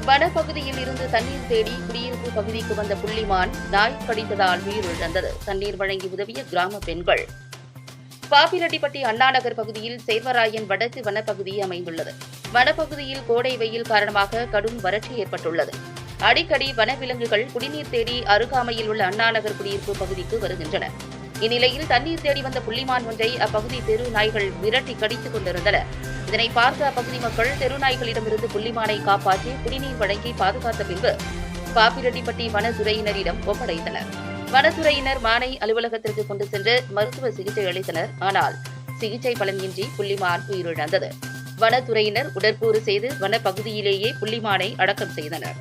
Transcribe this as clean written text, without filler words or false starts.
வனப்பகுதியில் இருந்து தண்ணீர் தேடி குடியிருப்பு பகுதிக்கு வந்த புள்ளிமான் நாய் கடித்ததால் உயிரிழந்தது. தண்ணீர் வழங்கி உதவிய கிராம பெண்கள். பாப்பிரெட்டிப்பட்டி அண்ணாநகர் பகுதியில் சேர்வராயன் வடக்கு வனப்பகுதி அமைந்துள்ளது. வனப்பகுதியில் கோடை வெயில் காரணமாக கடும் வறட்சி ஏற்பட்டுள்ளது. அடிக்கடி வனவிலங்குகள் குடிநீர் தேடி அருகாமையில் உள்ள அண்ணாநகர் குடியிருப்பு பகுதிக்கு வருகின்றன. இந்நிலையில் தண்ணீர் தேடி வந்த புள்ளிமான் ஒன்றை அப்பகுதி தெரு நாய்கள் விரட்டி கடித்துக் கொண்டிருந்தன. இதனை பார்த்த அப்பகுதி மக்கள் தெரு நாய்களிடமிருந்து புள்ளிமானை காப்பாற்றி குடிநீர் வழங்கி பாதுகாத்த பின்பு பாப்பிரெட்டிப்பட்டி வனத்துறையினரிடம் ஒப்படைத்தனர். வனத்துறையினர் மானை அலுவலகத்திற்கு கொண்டு சென்று மருத்துவ சிகிச்சை அளித்தனர். ஆனால் சிகிச்சை பலனின்றி புள்ளிமான் உயிரிழந்தது. வனத்துறையினர் உடற்கூறு செய்து வனப்பகுதியிலேயே புள்ளிமானை அடக்கம் செய்தனர்.